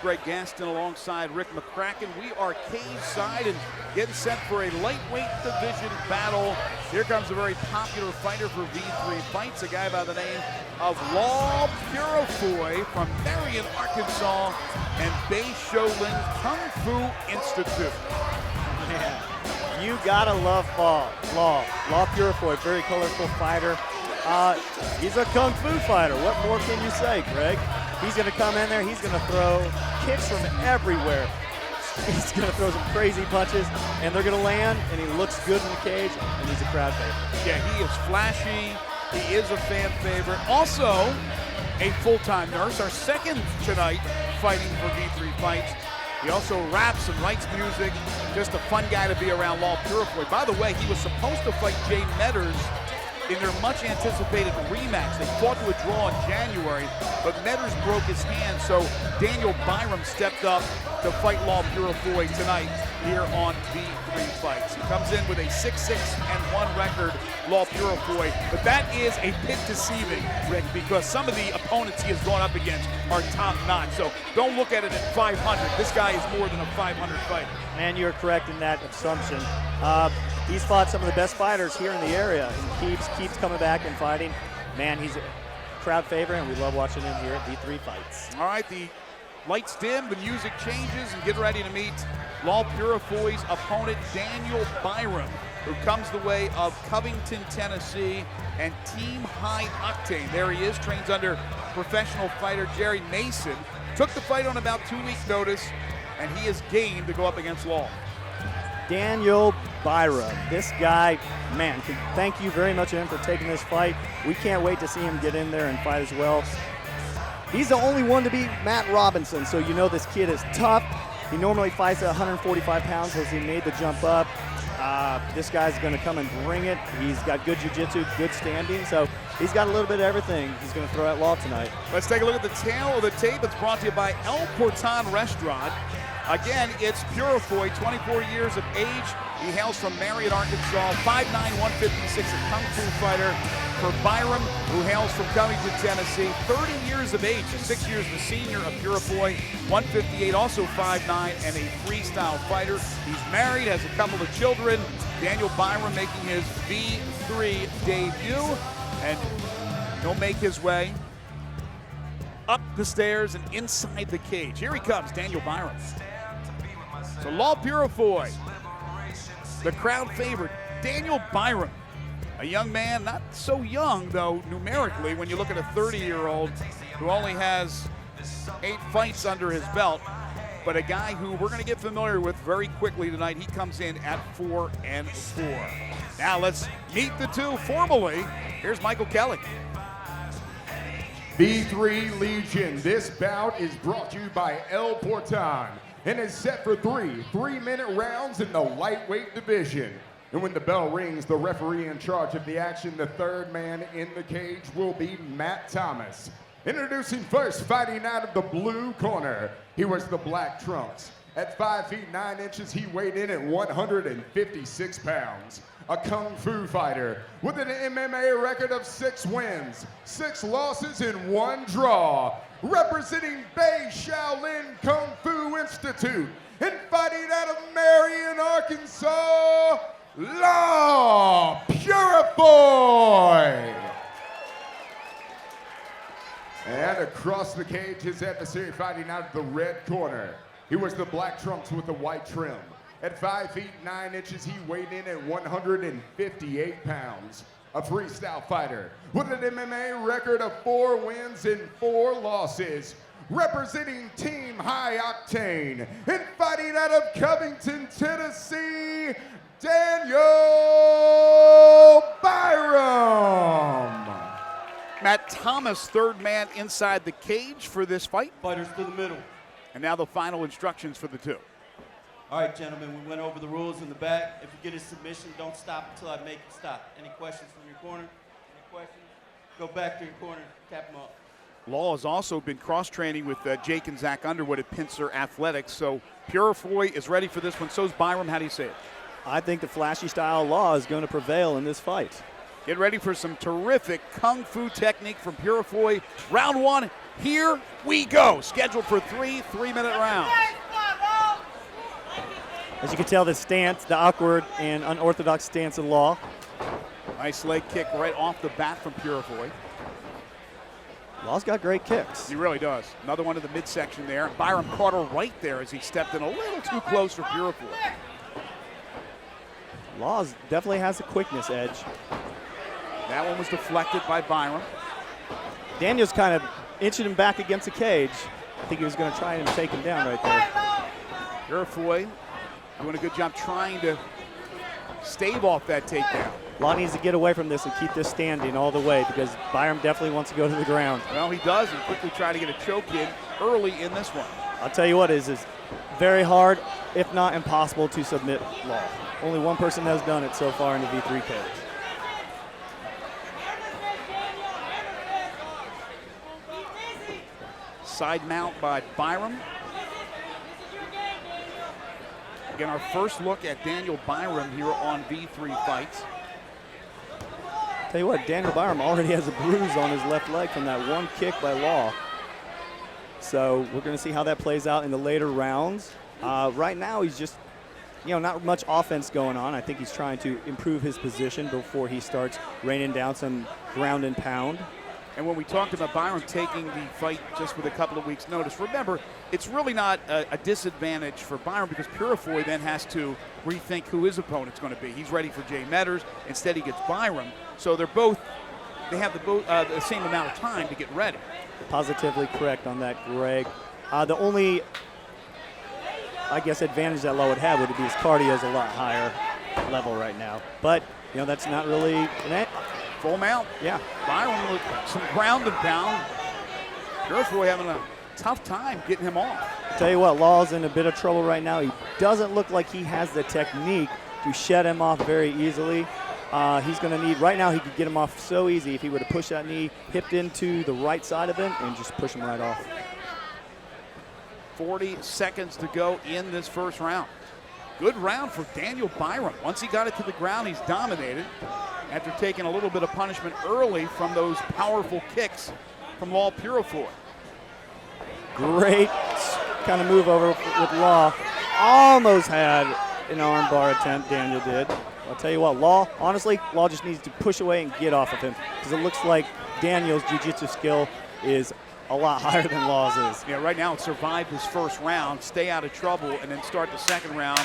Greg Gaston alongside Rick McCracken. We are cage side and getting set for a lightweight division battle. Here comes a very popular fighter for V3 Fights, a guy by the name of Law Purifoy from Marion, Arkansas, and Bei Shaolin Kung Fu Institute. Man, you gotta love Law Purifoy, very colorful fighter. He's a Kung Fu fighter. What more can you say, Greg? He's going to come in there. He's going to throw kicks from everywhere. He's going to throw some crazy punches, and they're going to land, and he looks good in the cage, and he's a crowd favorite. Yeah, he is flashy. He is a fan favorite. Also, a full-time nurse, our second tonight fighting for V3 Fights. He also raps and writes music. Just a fun guy to be around, Law Purifoy. By the way, he was supposed to fight Jay Metters in their much-anticipated rematch. They fought to a draw in January, but Metters broke his hand, so Daniel Byram stepped up to fight Law Purifoy tonight here on V3 Fights. He comes in with a 6-6-1 record, Law Purifoy, but that is a bit deceiving, Rick, because some of the opponents he has gone up against are top-notch, so don't look at it at 500. This guy is more than a 500 fighter. And you're correct in that assumption. He's fought some of the best fighters here in the area and keeps coming back and fighting. Man, he's a crowd favorite, and we love watching him here at V3 Fights. All right, the lights dim, the music changes, and get ready to meet Law Purifoy's opponent, Daniel Byram, who comes the way of Covington, Tennessee, and Team High Octane. There he is, trains under professional fighter Jerry Mason. Took the fight on about 2 weeks' notice, and he is game to go up against Law. Daniel Byram, this guy, man, thank you very much to him for taking this fight. We can't wait to see him get in there and fight as well. He's the only one to beat Matt Robinson, so you know this kid is tough. He normally fights at 145 pounds, so he made the jump up. This guy's going to come and bring it. He's got good jiu-jitsu, good standing, so he's got a little bit of everything he's going to throw at Law tonight. Let's take a look at the tail of the tape. It's brought to you by El Porton Restaurant. Again, it's Purifoy, 24 years of age. He hails from Marion, Arkansas, 5'9", 156, a Kung Fu fighter. For Byram, who hails from Covington, Tennessee, 30 years of age, 6 years the senior of Purifoy, 158, also 5'9", and a freestyle fighter. He's married, has a couple of children. Daniel Byram making his V3 debut, and he'll make his way up the stairs and inside the cage. Here he comes, Daniel Byram. So Law Purifoy, the crowd favorite, Daniel Byram, a young man, not so young though numerically when you look at a 30-year-old who only has 8 fights under his belt, but a guy who we're going to get familiar with very quickly tonight. He comes in at 4-4. Now let's meet the two formally. Here's Michael Kelly. V3 Legion, this bout is brought to you by El Porton and is set for 3-minute rounds in the lightweight division. And when the bell rings, the referee in charge of the action, the third man in the cage, will be Matt Thomas. Introducing first, fighting out of the blue corner, he wears the black trunks. At 5 feet 9 inches, he weighed in at 156 pounds. A Kung Fu fighter with an MMA record of 6 wins, 6 losses, and 1 draw. Representing Bei Shaolin Kung Fu Institute and fighting out of Marion, Arkansas, Law Purifoy. And across the cage, his adversary fighting out of the red corner. He wears the black trunks with the white trim. At 5 feet 9 inches, he weighed in at 158 pounds. A freestyle fighter with an MMA record of 4 wins and 4 losses. Representing Team High Octane and fighting out of Covington, Tennessee, Daniel Byram. Matt Thomas, third man inside the cage for this fight. Fighters to the middle. And now the final instructions for the two. All right, gentlemen, we went over the rules in the back. If you get a submission, don't stop until I make it stop. Any questions from your corner? Any questions? Go back to your corner, tap them up. Law has also been cross-training with Jake and Zach Underwood at Pincer Athletics, so Purifoy is ready for this one. So's Byram. How do you say it? I think the flashy style of Law is going to prevail in this fight. Get ready for some terrific kung fu technique from Purifoy. Round one, here we go. Scheduled for 3 3-minute rounds. As you can tell, the stance, the awkward and unorthodox stance of Law. Nice leg kick right off the bat from Purifoy. Law's got great kicks. He really does. Another one to the midsection there. Byram caught her right there as he stepped in a little too close for Purifoy. Law definitely has a quickness edge. That one was deflected by Byram. Daniel's kind of inching him back against the cage. I think he was going to try and take him down right there. Purifoy doing a good job trying to stave off that takedown. Law needs to get away from this and keep this standing all the way because Byram definitely wants to go to the ground. Well, he does, and quickly try to get a choke in early in this one. I'll tell you what, is very hard, if not impossible, to submit Law. Only one person has done it so far in the V3 cage. Side mount by Byram. Again, our first look at Daniel Byram here on V3 Fights. Tell you what, Daniel Byram already has a bruise on his left leg from that one kick by Law. So we're going to see how that plays out in the later rounds. Right now, he's just, not much offense going on. I think he's trying to improve his position before he starts raining down some ground and pound. And when we talked about Byram taking the fight just with a couple of weeks' notice, remember, it's really not a disadvantage for Byram because Purifoy then has to rethink who his opponent's going to be. He's ready for Jay Metters. Instead, he gets Byram. So they have the same amount of time to get ready. Positively correct on that, Greg. The only, I guess, advantage that Law would have would be his cardio is a lot higher level right now. But, that's not really an it. Full mount. Yeah. Byram with some ground and pound. Purifoy having a tough time getting him off. Tell you what, Law's in a bit of trouble right now. He doesn't look like he has the technique to shed him off very easily. He's going to need, right now he could get him off so easy if he would have pushed that knee, hipped into the right side of him, and just push him right off. 40 seconds to go in this first round. Good round for Daniel Byram. Once he got it to the ground, he's dominated after taking a little bit of punishment early from those powerful kicks from Law Purifoy. Great kind of move over with Law. Almost had an armbar attempt, Daniel did. I'll tell you what, Law just needs to push away and get off of him because it looks like Daniel's jiu-jitsu skill is a lot higher than Law's is. Yeah, right now survive this first round, stay out of trouble, and then start the second round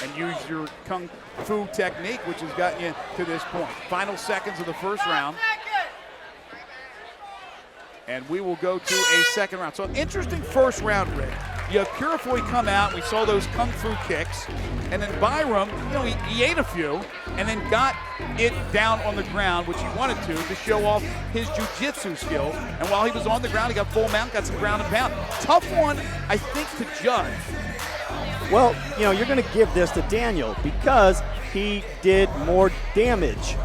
and use your kung fu technique, which has gotten you to this point. Final seconds of the first round. And we will go to a second round. So interesting first round, Rick. You have Purifoy come out, we saw those kung fu kicks, and then Byram, he ate a few, and then got it down on the ground, which he wanted to show off his jiu-jitsu skills. And while he was on the ground, he got full mount, got some ground and pound. Tough one, I think, to judge. Well, you're going to give this to Daniel because he did more damage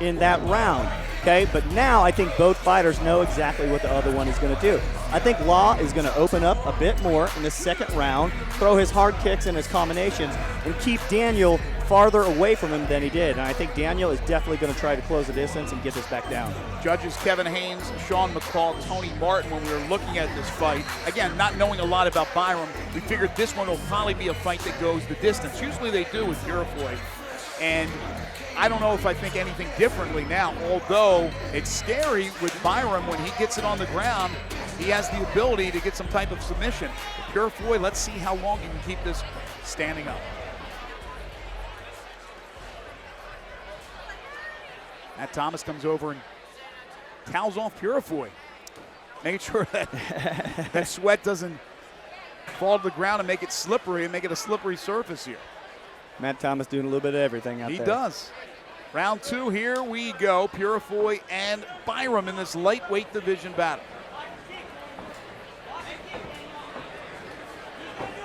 in that round. Okay, but now I think both fighters know exactly what the other one is going to do. I think Law is going to open up a bit more in the second round, throw his hard kicks and his combinations, and keep Daniel farther away from him than he did. And I think Daniel is definitely going to try to close the distance and get this back down. Judges Kevin Haynes, Sean McCall, Tony Martin, when we were looking at this fight, again, not knowing a lot about Byram, we figured this one will probably be a fight that goes the distance. Usually they do with Purifoy. And I don't know if I think anything differently now, although it's scary with Byram when he gets it on the ground. He has the ability to get some type of submission. Purifoy, let's see how long he can keep this standing up. Matt Thomas comes over and towels off Purifoy, making sure that that sweat doesn't fall to the ground and make it slippery and make it a slippery surface here. Matt Thomas doing a little bit of everything out there. He does. Round two, here we go. Purifoy and Byram in this lightweight division battle.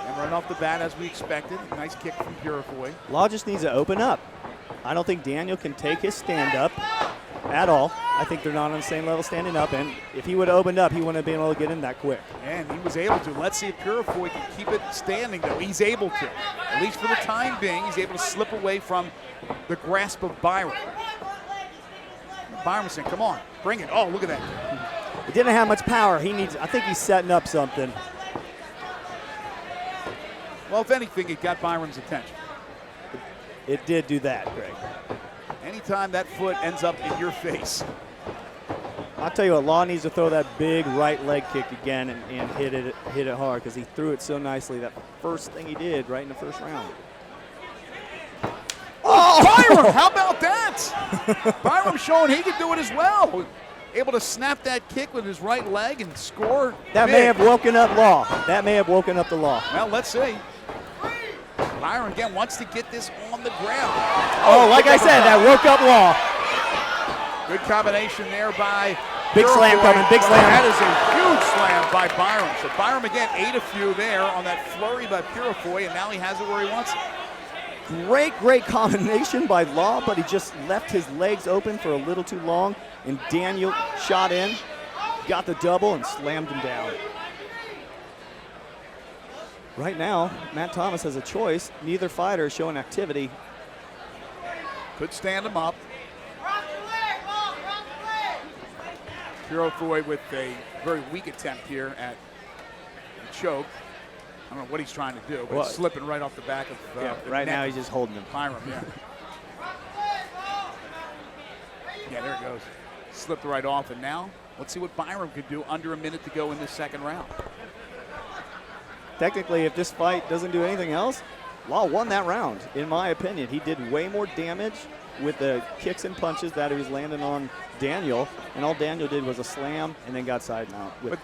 And right off the bat, as we expected, nice kick from Purifoy. Law just needs to open up. I don't think Daniel can take his stand-up at all. I think they're not on the same level standing up, and if he would have opened up, he wouldn't have been able to get in that quick. And he was able to. Let's see if Purifoy can keep it standing, though. He's able to. At least for the time being, he's able to slip away from the grasp of Byram. Byram saying, come on, bring it. Oh, look at that. He didn't have much power. I think he's setting up something. Well, if anything, it got Byram's attention. It did do that, Greg. Anytime that foot ends up in your face. I'll tell you what, Law needs to throw that big right leg kick again and hit it hard, because he threw it so nicely that first thing he did right in the first round. Oh, Byram, how about that? Byram showing he can do it as well. Able to snap that kick with his right leg and score. That may have woken up Law. That may have woken up the Law. Well, let's see. Byram again wants to get this on the ground. Oh, like I said, that woke up Law. Good combination there by Big Purifoy. slam coming, big slam. That is a huge slam by Byram. So Byram again ate a few there on that flurry by Purifoy, and now he has it where he wants it. Great combination by Law, but he just left his legs open for a little too long, and Daniel shot in, got the double, and slammed him down. Right now, Matt Thomas has a choice. Neither fighter is showing activity. Could stand him up. Purifoy with a very weak attempt here at the choke. I don't know what he's trying to do, but it's slipping right off the back of the right neck. now he's just holding him. Byram, yeah. Yeah, there it goes. Slipped right off, and now let's see what Byram could do under a minute to go in this second round. Technically, if this fight doesn't do anything else, Law won that round, in my opinion. He did way more damage with the kicks and punches that he was landing on Daniel, and all Daniel did was a slam and then got side mount. But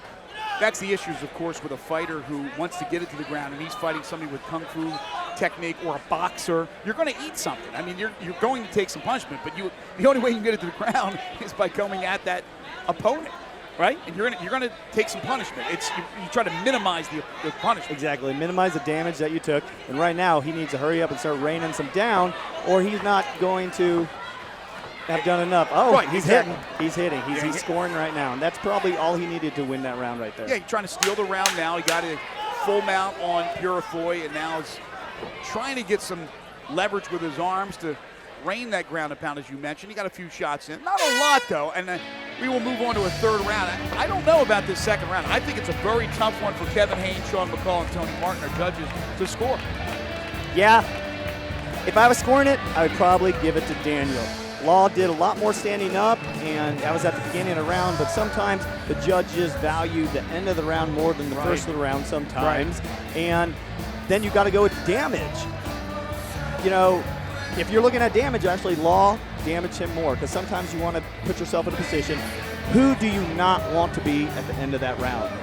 that's the issues, of course, with a fighter who wants to get it to the ground, and he's fighting somebody with kung fu technique or a boxer. You're going to eat something. I mean, you're going to take some punishment, but the only way you can get it to the ground is by coming at that opponent, right? And you're going to take some punishment. You try to minimize the punishment. Exactly, minimize the damage that you took. And right now, he needs to hurry up and start raining some down, or he's not going to have done enough. Oh, right, he's exactly. hitting. He's scoring right now, and that's probably all he needed to win that round right there. Yeah, he's trying to steal the round now. He got a full mount on Purifoy, and now is trying to get some leverage with his arms to rain that ground and pound, as you mentioned. He got a few shots in. Not a lot, though, and we will move on to a third round. I don't know about this second round. I think it's a very tough one for Kevin Haynes, Sean McCall, and Tony Martin, our judges, to score. Yeah, if I was scoring it, I would probably give it to Daniel. Law did a lot more standing up, and that was at the beginning of the round, but sometimes the judges value the end of the round more than the first of the round sometimes. And then you got to go with damage. You know, if you're looking at damage, actually Law damaged him more, because sometimes you want to put yourself in a position, who do you not want to be at the end of that round?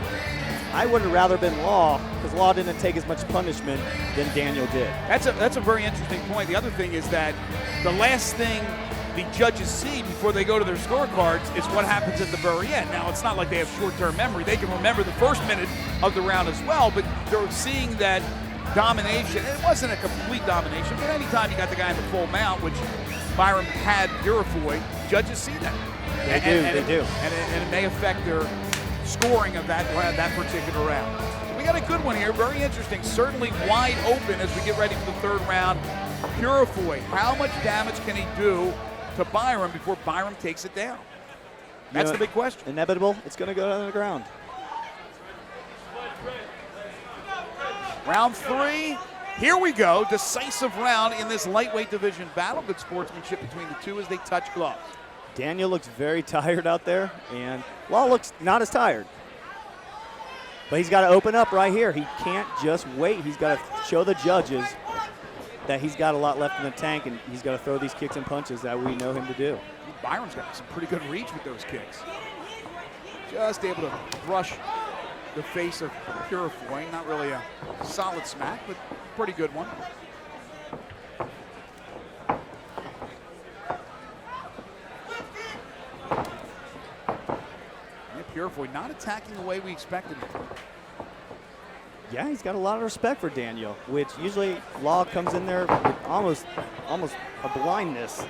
I would have rather been Law, because Law didn't take as much punishment than Daniel did. That's a very interesting point. The other thing is that the last thing the judges see before they go to their scorecards is what happens at the very end. Now, it's not like they have short-term memory. They can remember the first minute of the round as well, but they're seeing that domination. It wasn't a complete domination, but anytime you got the guy in the full mount, which Byram had Purifoy, judges see that. They do. And it may affect their scoring of that particular round. So we got a good one here, very interesting, certainly wide open as we get ready for the third round. Purifoy, how much damage can he do to Byram before Byram takes it down? That's the big question. Inevitable, it's going to go on the ground. Round three, here we go. Decisive round in this lightweight division battle. Good sportsmanship between the two as they touch gloves. Daniel looks very tired out there, and Law looks not as tired. But he's got to open up right here. He can't just wait. He's got to show the judges that he's got a lot left in the tank, and he's got to throw these kicks and punches that we know him to do. Byram's got some pretty good reach with those kicks. Just able to brush the face of Purifoy. Not really a solid smack, but pretty good one. Yeah, Purifoy not attacking the way we expected him. Yeah, he's got a lot of respect for Daniel, which usually Law comes in there with almost a blindness,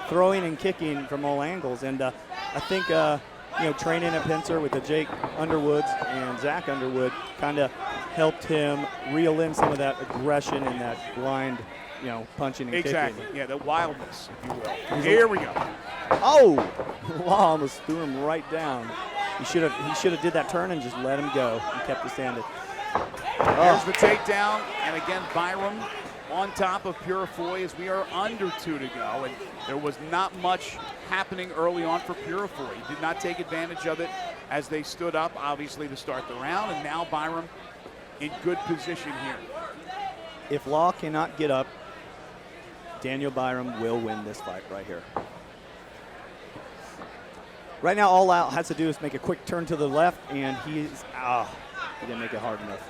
throwing and kicking from all angles. And I think training at Pincer with the Jake Underwoods and Zach Underwood kind of helped him reel in some of that aggression and that blind punching and Exactly. kicking. Yeah, the wildness, if you will. Here we go. Oh, Law almost threw him right down. He should have did that turn and just let him go and kept it standing. Here's the takedown, and again, Byram on top of Purifoy as we are under 2 to go, and there was not much happening early on for Purifoy. He did not take advantage of it as they stood up, obviously, to start the round, and now Byram in good position here. If Law cannot get up, Daniel Byram will win this fight right here. Right now, all Law has to do is make a quick turn to the left, and he didn't make it hard enough.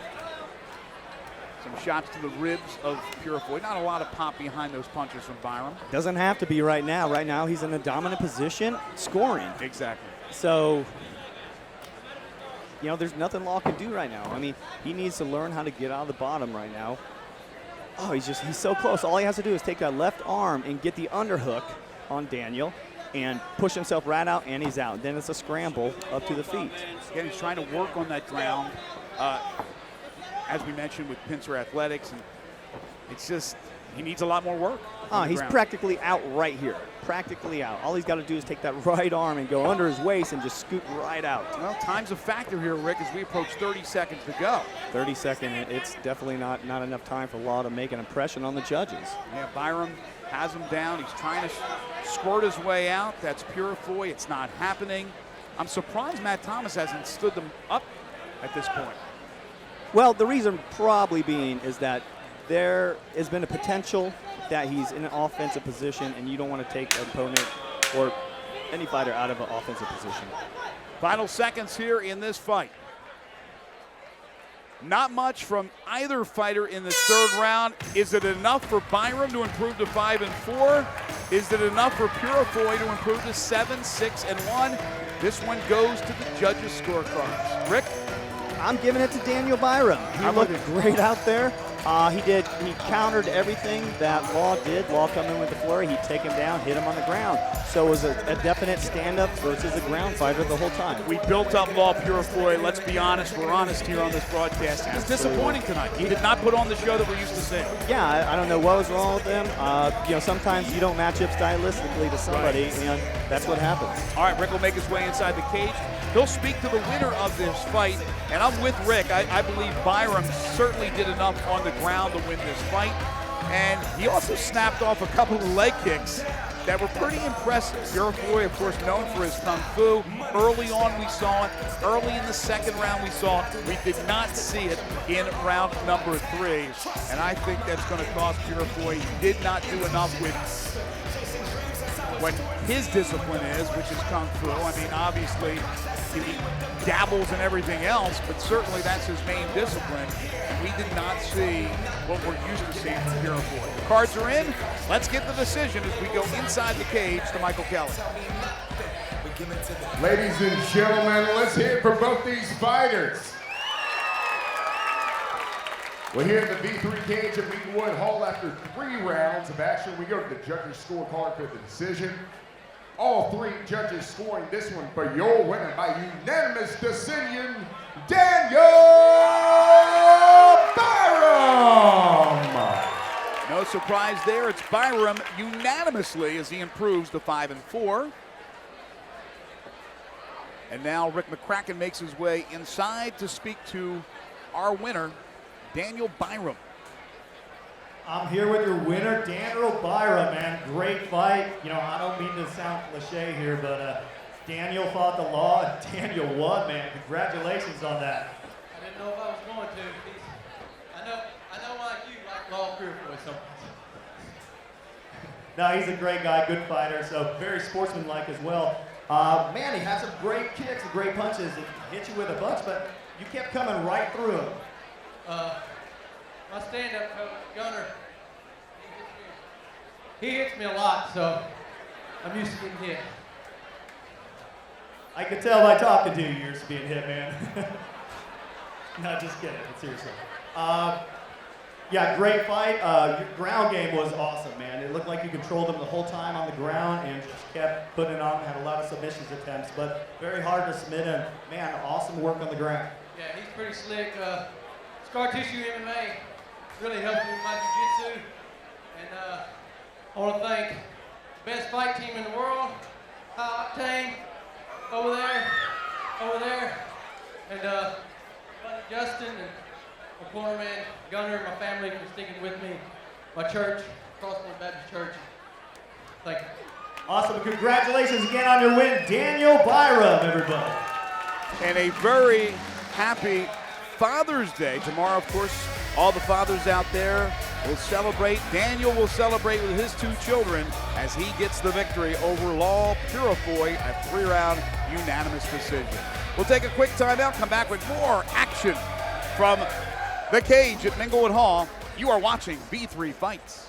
Some shots to the ribs of Purifoy. Not a lot of pop behind those punches from Byram. Doesn't have to be right now. Right now, he's in a dominant position, scoring. Exactly. So, there's nothing Law can do right now. I mean, he needs to learn how to get out of the bottom right now. Oh, he's so close. All he has to do is take that left arm and get the underhook on Daniel and push himself right out, and he's out. Then it's a scramble up to the feet. Again, he's trying to work on that ground, as we mentioned, with pincer athletics, and it's just, he needs a lot more work. He's practically out right here. Practically out. All he's got to do is take that right arm and go under his waist and just scoot right out. Well, time's a factor here, Rick, as we approach 30 seconds to go. 30 seconds, it's definitely not enough time for Law to make an impression on the judges. Yeah, Byram has him down. He's trying to squirt his way out. That's Purifoy. It's not happening. I'm surprised Matt Thomas hasn't stood them up at this point. Well, the reason probably being is that there has been a potential that he's in an offensive position, and you don't want to take an opponent or any fighter out of an offensive position. Final seconds here in this fight. Not much from either fighter in this third round. Is it enough for Byram to improve to 5-4? Is it enough for Purifoy to improve to 7-6-1? This one goes to the judges' scorecards. Rick? I'm giving it to Daniel Byram. He looked great out there. He countered everything that Law did. Law come in with the flurry, he'd take him down, hit him on the ground. So it was a definite stand-up versus a ground fighter the whole time. We built up Law Purifoy. Let's be honest. We're honest here on this broadcast. He was disappointing tonight. He did not put on the show that we're used to seeing. Yeah, I don't know what was wrong with him. Sometimes you don't match up stylistically to somebody, and that's what happens. All right, Rick will make his way inside the cage. He'll speak to the winner of this fight, and I'm with Rick. I believe Byram certainly did enough on the ground to win this fight, and he also snapped off a couple of leg kicks that were pretty impressive. Purifoy, of course, known for his kung fu. Early on, we saw it. Early in the second round, we saw it. We did not see it in round number 3, and I think that's going to cost Purifoy. He did not do enough with what his discipline is, which is kung fu. I mean, obviously, he dabbles in everything else, but certainly that's his main discipline. And we did not see what we're used to seeing from Purifoy. The cards are in. Let's get the decision as we go inside the cage to Michael Kelly. Ladies and gentlemen, let's hear it for both these fighters. We're here at the V3 cage at Minglewood Hall after 3 rounds of action. We go to the judges' scorecard for the decision. All 3 judges scoring this one for your winner by unanimous decision, Daniel Byram. No surprise there. It's Byram unanimously as he improves to 5-4. And now Rick McCracken makes his way inside to speak to our winner, Daniel Byram. I'm here with your winner, Daniel Byram, man. Great fight. I don't mean to sound cliche here, but Daniel fought the law, and Daniel won, man. Congratulations on that. I didn't know if I was going to. I know like you, like Law Purifoy sometimes. No, he's a great guy, good fighter, so very sportsmanlike as well. Man, he had some great kicks and great punches. It hit you with a bunch, but you kept coming right through him. My stand-up coach, Gunner, he hits me a lot, so I'm used to getting hit. I could tell by talking to you, you're used to being hit, man. No, just kidding, seriously. Yeah, great fight. Your ground game was awesome, man. It looked like you controlled him the whole time on the ground and just kept putting it on, had a lot of submissions attempts, but very hard to submit him. Man, awesome work on the ground. Yeah, he's pretty slick. Scar tissue MMA really helped me with my jiu-jitsu. And I want to thank the best fight team in the world, High Octane, over there, and Brother Justin and my cornerman Gunner and my family for sticking with me, my church, Crosspoint Baptist Church. Thank you. Awesome. Congratulations again on your win, Daniel Byram, everybody. And a very happy Father's Day. Tomorrow, of course, all the fathers out there will celebrate. Daniel will celebrate with his 2 children as he gets the victory over Law Purifoy, a 3-round unanimous decision. We'll take a quick timeout, come back with more action from the cage at Minglewood Hall. You are watching V3 Fights.